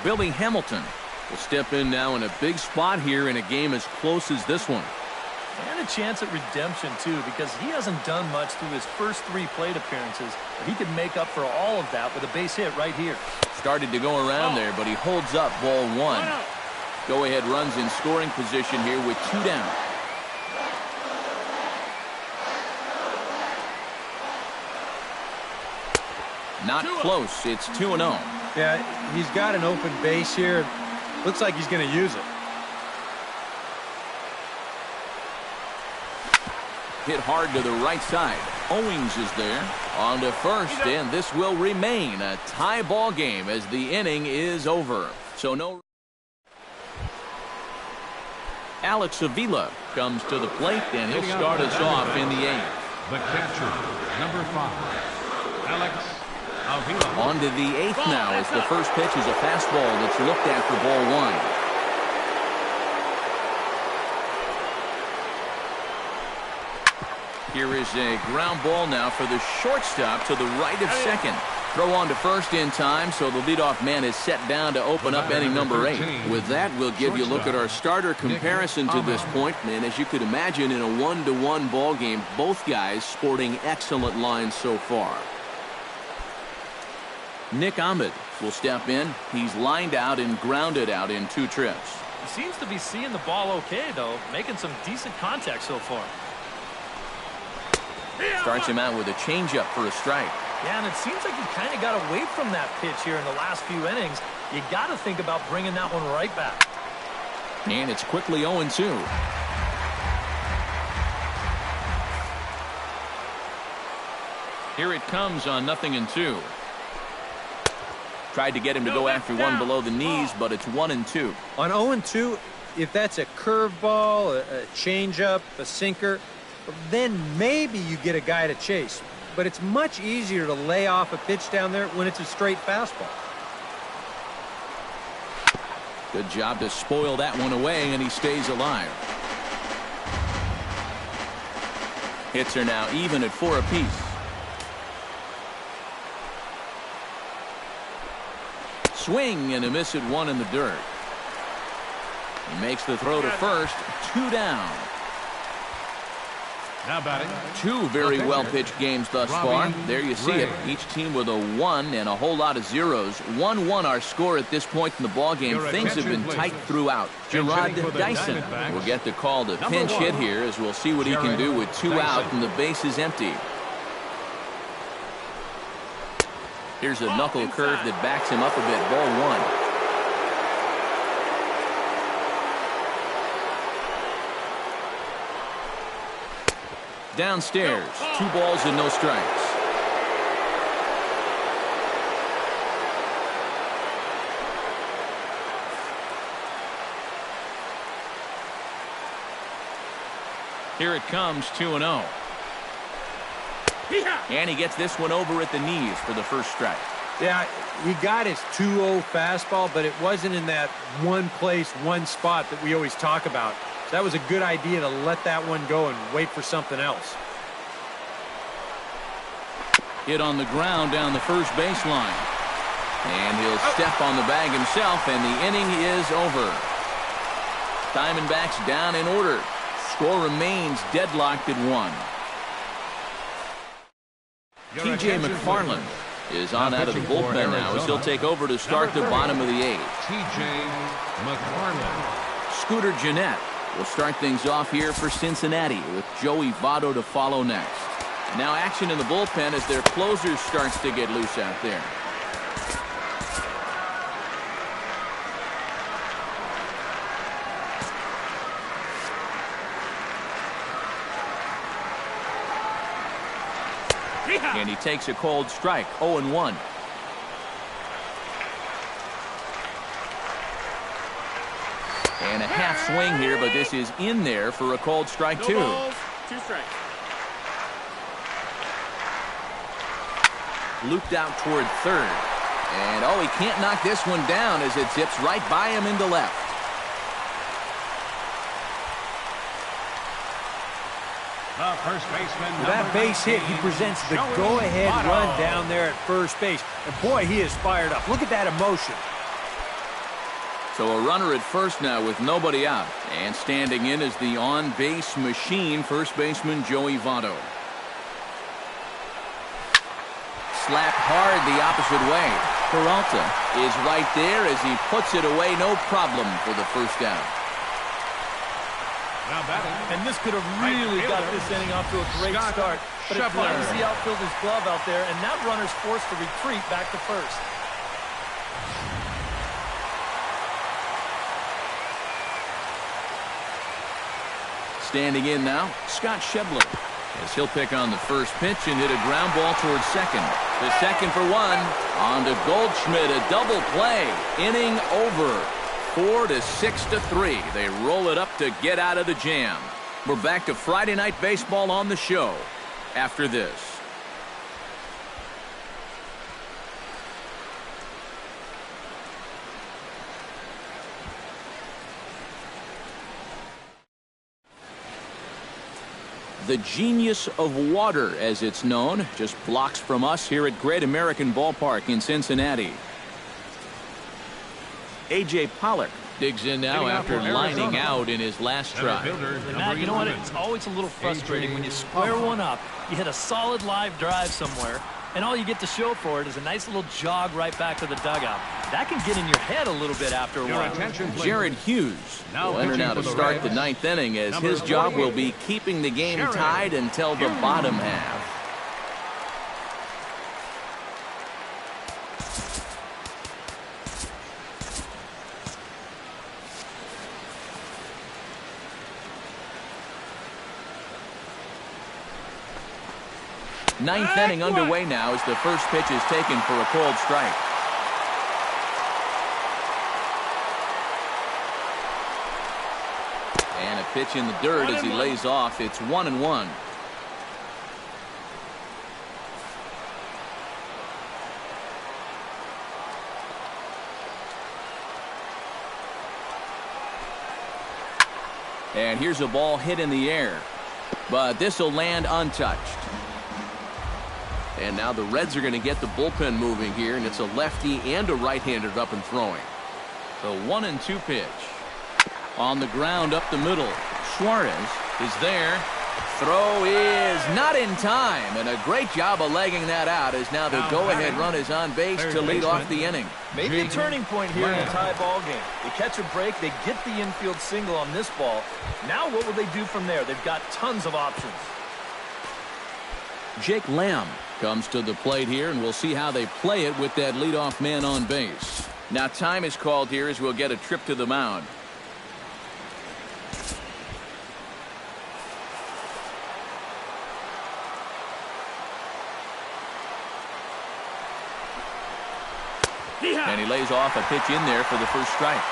Billy Hamilton will step in now in a big spot here in a game as close as this one. And a chance at redemption, too, because he hasn't done much through his first 3 plate appearances. But he could make up for all of that with a base hit right here. Started to go around there, but he holds up ball 1. Go-ahead runs in scoring position here with 2 down. Not close. It's 2-0. Yeah, he's got an open base here. Looks like he's going to use it. Hit hard to the right side. Owings is there. On to first, and this will remain a tie ball game as the inning is over. So no. Alex Avila comes to the plate, and he'll start us off in the 8th. The catcher, number 5, Alex Avila. On to the 8th now as the first pitch is a fastball that's looked at for ball 1. Here is a ground ball now for the shortstop to the right of second. Throw on to first in time, so the leadoff man is set down to open up inning number 8. With that, we'll give you a look at our starter comparison to this point. And as you could imagine, in a 1-1 ball game, both guys sporting excellent lines so far. Nick Ahmed will step in. He's lined out and grounded out in 2 trips. He seems to be seeing the ball okay, though, making some decent contact so far. Starts him out with a changeup for a strike. Yeah, and it seems like he kind of got away from that pitch here in the last few innings. You got to think about bringing that one right back. And it's quickly 0-2. Here it comes on 0-2. Tried to get him to go after one below the knees, but it's 1-2. On 0-2, if that's a curveball, a changeup, a sinker, then maybe you get a guy to chase. But it's much easier to lay off a pitch down there when it's a straight fastball. Good job to spoil that one away, and he stays alive. Hits are now even at 4 apiece. Swing and a miss at 1 in the dirt. He makes the throw to first. 2 down. Now batting. 2 very well-pitched games thus far. There you see it. Each team with a 1 and a whole lot of zeros. 1-1 our score at this point in the ballgame. Things have been tight throughout. Gerard Dyson will get the call to pinch hit here, as we'll see what he can do with 2 out and the base is empty. Here's a knuckle curve that backs him up a bit. Ball 1. Downstairs, 2 balls and no strikes. Here it comes, 2-0. And he gets this one over at the knees for the first strike. Yeah, he got his 2-0 fastball, but it wasn't in that one place, one spot that we always talk about. So that was a good idea to let that one go and wait for something else. Hit on the ground down the first baseline. And he'll step on the bag himself, and the inning is over. Diamondbacks down in order. Score remains deadlocked at 1. T.J. McFarland is on out of the bullpen now as he'll take over to start the bottom of the 8th. T.J. McFarland. Scooter Gennett will start things off here for Cincinnati with Joey Votto to follow next. Now action in the bullpen as their closer starts to get loose out there. And he takes a cold strike, 0-1. And a half swing here, but this is in there for a cold strike, 2. 2 strikes. Looped out toward third. And, oh, he can't knock this one down as it zips right by him into left. The first baseman. With that base hit, he presents the go-ahead run down there at first base. And, boy, he is fired up. Look at that emotion. So a runner at first now with nobody out. And standing in is the on-base machine, first baseman Joey Votto. Slapped hard the opposite way. Peralta is right there as he puts it away. No problem for the first down. Now batting. And this could have really got this inning off to a great start. But it finds the outfielder's glove out there, and that runner's forced to retreat back to first. Standing in now, Scott Schebler, as he'll pick on the first pitch and hit a ground ball towards second. The second for 1. On to Goldschmidt, a double play. Inning over. 4-6-3. They roll it up to get out of the jam. We're back to Friday Night Baseball on the show after this. The Genius of Water, as it's known, just blocks from us here at Great American Ballpark in Cincinnati. A.J. Pollock digs in now after lining out in his last try. Matt, you know what? It's always a little frustrating when you square one up, you hit a solid live drive somewhere, and all you get to show for it is a nice little jog right back to the dugout. That can get in your head a little bit after a while. Jared Hughes will enter now to start the 9th inning as his job will be keeping the game tied until the bottom half. ninth inning underway now as the first pitch is taken for a called strike. And a pitch in the dirt as he lays off. It's 1-1. And here's a ball hit in the air, but this will land untouched. And now the Reds are going to get the bullpen moving here, and it's a lefty and a right-hander up and throwing. The 1-2 pitch. On the ground up the middle. Suarez is there. Throw is not in time, and a great job of legging that out as now the go-ahead run is on base to lead off the inning. Maybe a turning point here in a tie ball game. They catch a break, they get the infield single on this ball. Now what will they do from there? They've got tons of options. Jake Lamb comes to the plate here, and we'll see how they play it with that leadoff man on base. Now time is called here as we'll get a trip to the mound. And he lays off a pitch in there for the first strike.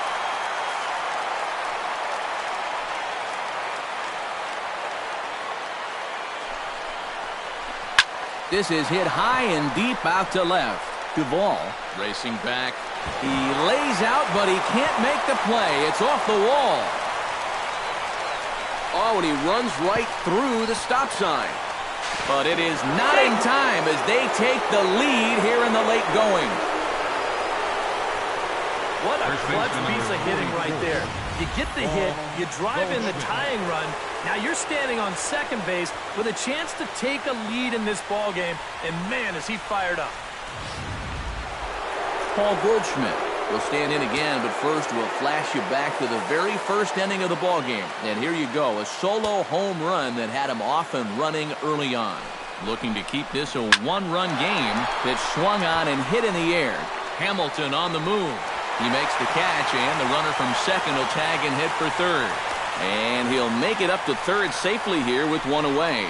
This is hit high and deep out to left. Duvall racing back. He lays out, but he can't make the play. It's off the wall. Oh, and he runs right through the stop sign. But it is not in time as they take the lead here in the late going. What a clutch piece of hitting right there. You get the hit, you drive in the tying run. Now you're standing on second base with a chance to take a lead in this ball game, and man, is he fired up. Paul Goldschmidt will stand in again, but first we'll flash you back to the very first inning of the ball game. And here you go, a solo home run that had him off and running early on. Looking to keep this a one-run game. Pitch swung on and hit in the air. Hamilton on the move. He makes the catch, and the runner from second will tag and hit for third. And he'll make it up to third safely here with one away.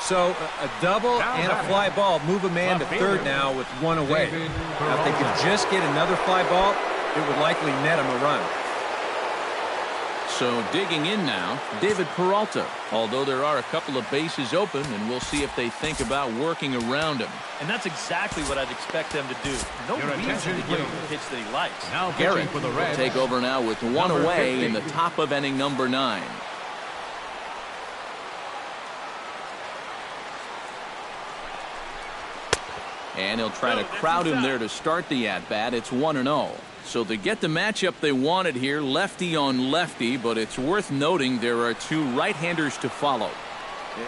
So a double and a fly ball move a man to third now with one away. Now if they could just get another fly ball, it would likely net him a run. So digging in now, David Peralta. Although there are a couple of bases open, and we'll see if they think about working around him. And that's exactly what I'd expect them to do. No reason to give him the pitch that he likes. Now Garrett will take over now with one away in the top of inning number 9. And he'll try to crowd him there to start the at-bat. It's 1-0. So they get the matchup they wanted here, lefty on lefty, but it's worth noting there are two right-handers to follow.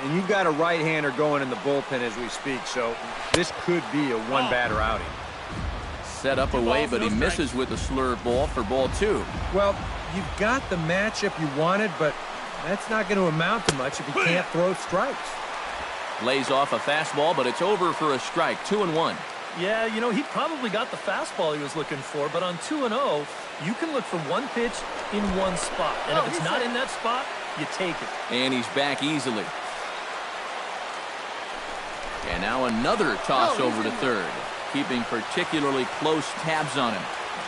And you've got a right-hander going in the bullpen as we speak, so this could be a one-batter outing. Set up away, but he misses with a slurve ball for ball 2. Well, you've got the matchup you wanted, but that's not going to amount to much if you can't throw strikes. Lays off a fastball, but it's over for a strike. 2-1. Yeah, you know, he probably got the fastball he was looking for, but on 2-0, you can look for one pitch in one spot. And if it's not in that spot, you take it. And he's back easily. And now another toss over to third, keeping particularly close tabs on him.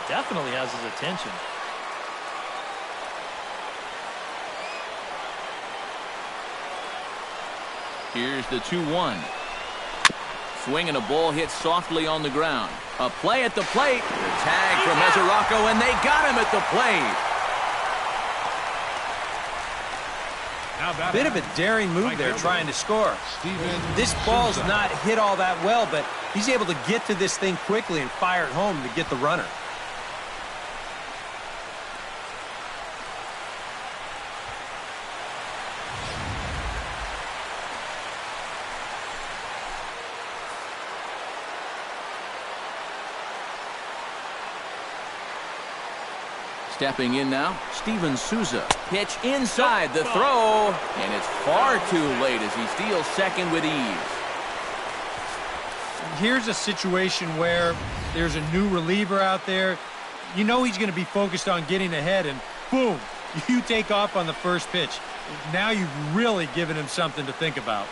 Definitely has his attention. Here's the 2-1. Swing and a ball hit softly on the ground. A play at the plate. The tag from Mesoraco, and they got him at the plate. Bit of a daring move there trying to score. This ball's not hit all that well, but he's able to get to this thing quickly and fire it home to get the runner. Stepping in now, Steven Souza. Pitch inside the throw, and it's far too late as he steals second with ease. Here's a situation where there's a new reliever out there. You know he's going to be focused on getting ahead, and boom, you take off on the first pitch. Now you've really given him something to think about.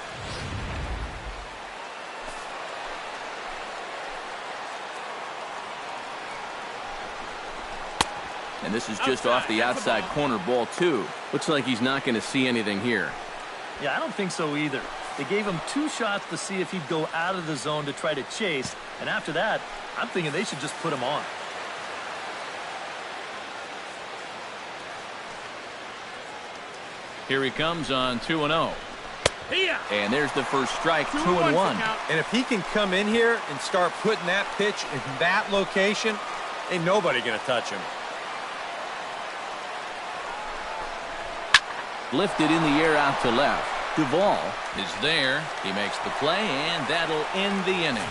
And this is just off the outside corner, ball 2. Looks like he's not going to see anything here. Yeah, I don't think so either. They gave him 2 shots to see if he'd go out of the zone to try to chase. And after that, I'm thinking they should just put him on. Here he comes on 2-0. And there's the first strike, 2-1. And if he can come in here and start putting that pitch in that location, ain't nobody going to touch him. Lifted in the air out to left. Duvall is there. He makes the play, and that'll end the inning.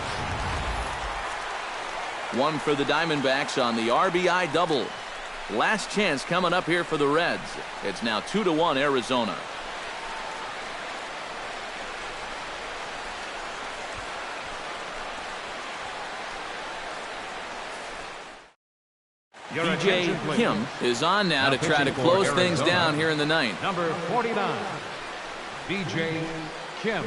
1 for the Diamondbacks on the RBI double. Last chance coming up here for the Reds. It's now 2-1 Arizona. DJ Kim is on now to try to close things down here in the 9th. Number 49, DJ Kim.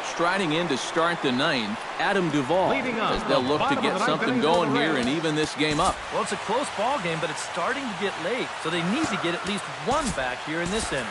Striding in to start the 9th, Adam Duvall, as they'll look to get something going here and even this game up. Well, it's a close ball game, but it's starting to get late, so they need to get at least 1 back here in this inning.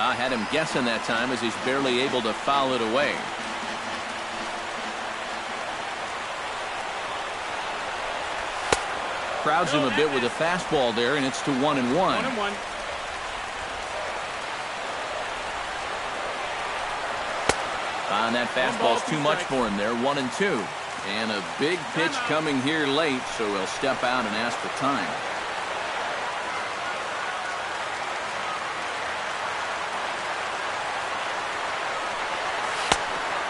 I had him guessing that time as he's barely able to foul it away. Crowds him a bit with a fastball there, and it's to 1-1. 1-1. And that fastball's too much for him there, 1-2. And a big pitch coming here late, so he'll step out and ask for time.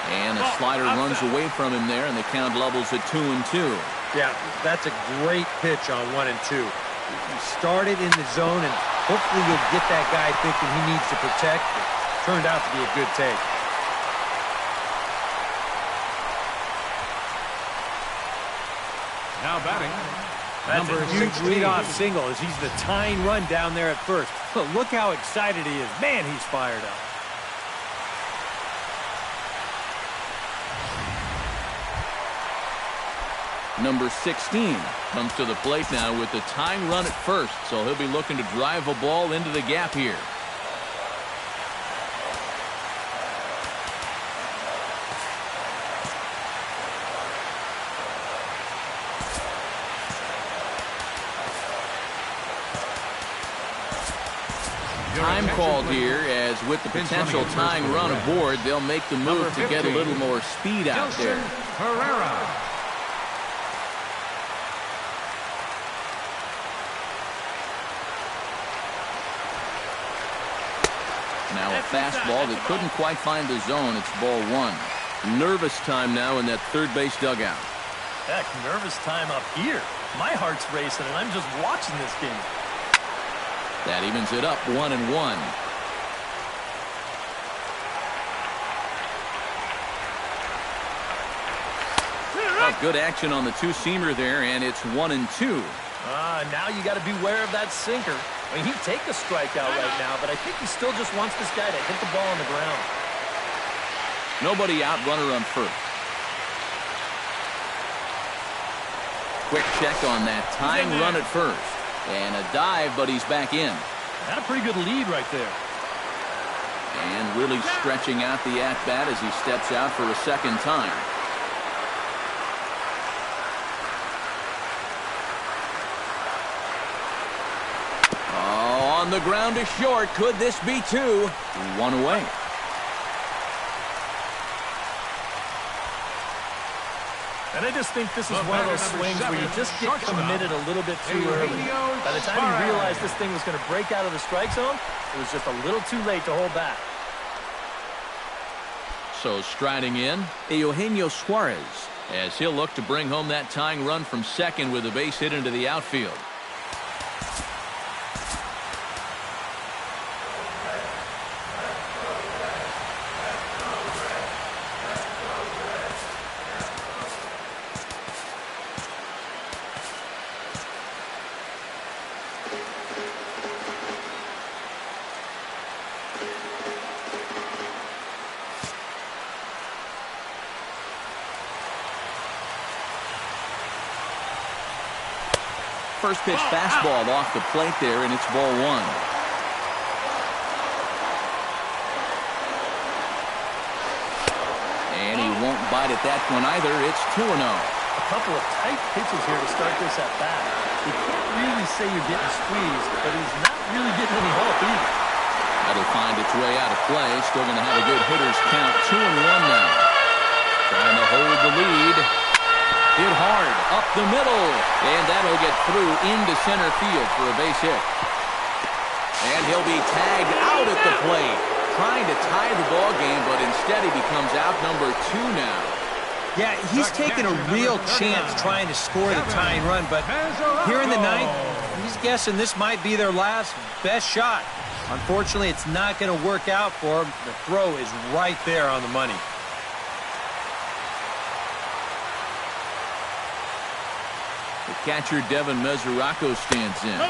And a slider runs away from him there, and the count levels at 2-2. Yeah, that's a great pitch on 1-2. He started in the zone, and hopefully you'll get that guy thinking he needs to protect. It turned out to be a good take. Now batting. That's a huge leadoff single as he's the tying run down there at first. But look how excited he is. Man, he's fired up. Number 16 comes to the plate now with the tying run at first, so he'll be looking to drive a ball into the gap here. Time called here, as with the potential tying run aboard, they'll make the move to get a little more speed out there. Herrera. Now a fastball that couldn't quite find the zone. It's ball 1. Nervous time now in that third base dugout. Heck, nervous time up here. My heart's racing, and I'm just watching this game. That evens it up, 1-1. Oh, good action on the two-seamer there, and it's 1-2. Now you got to beware of that sinker. I mean, he'd take a strikeout right now, but I think he still just wants this guy to hit the ball on the ground. Nobody out, runner on first. Quick check on that tying run at first. And a dive, but he's back in. Had a pretty good lead right there. And really stretching out the at-bat as he steps out for a second time. On the ground to short. Could this be 2? 1 away. And I just think this is one of those swings where you just get committed a little bit too early. By the time you realized this thing was going to break out of the strike zone, it was just a little too late to hold back. So striding in, Eugenio Suarez, as he'll look to bring home that tying run from second with a base hit into the outfield. First pitch fastball off the plate there, and it's ball one. And he won't bite at that one either. It's 2-0. A couple of tight pitches here to start this at bat. You can't really say you're getting squeezed, but he's not really getting any help either. That'll find its way out of play. Still going to have a good hitter's count. 2-1 now. Trying to hold the lead. Hit hard up the middle, and that'll get through into center field for a base hit. And he'll be tagged out at the plate, trying to tie the ball game, but instead he becomes out number 2 now. Yeah, he's taking a real chance trying to score the tying run, but here in the ninth, he's guessing this might be their last best shot. Unfortunately, it's not going to work out for him. The throw is right there on the money. The catcher, Devin Mesoraco, stands in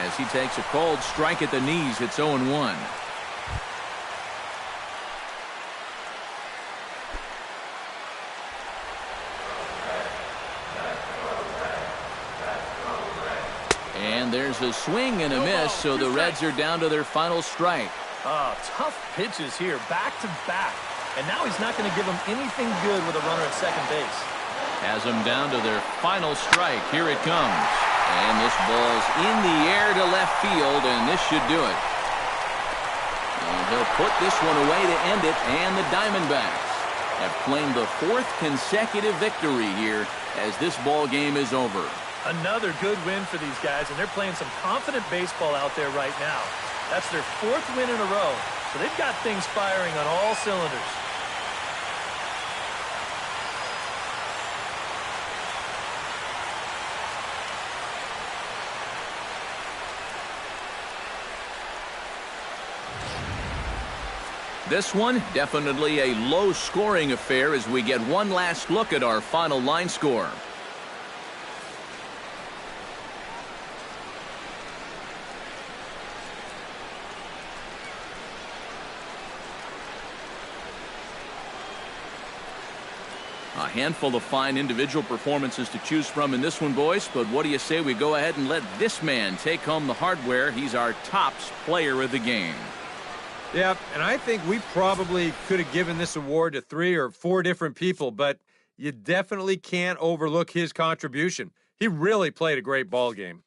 as he takes a cold strike at the knees. It's 0-1. And there's a swing and a miss, so the Reds are down to their final strike. Oh, tough pitches here, back to back. And now he's not going to give them anything good with a runner at second base. Has them down to their final strike. Here it comes. And this ball's in the air to left field, and this should do it. And he'll put this one away to end it, and the Diamondbacks have claimed the 4th consecutive victory here as this ball game is over. Another good win for these guys, and they're playing some confident baseball out there right now. That's their 4th win in a row, so they've got things firing on all cylinders. This one, definitely a low-scoring affair as we get one last look at our final line score. A handful of fine individual performances to choose from in this one, boys, but what do you say we go ahead and let this man take home the hardware? He's our tops player of the game. Yeah, and I think we probably could have given this award to 3 or 4 different people, but you definitely can't overlook his contribution. He really played a great ball game.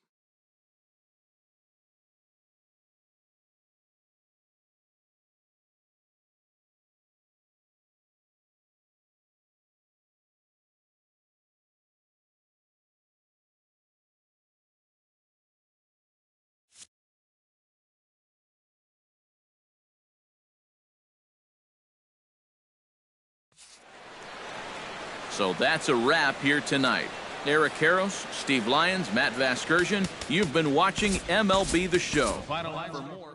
So that's a wrap here tonight. Eric Karros, Steve Lyons, Matt Vasgersian, you've been watching MLB The Show. For more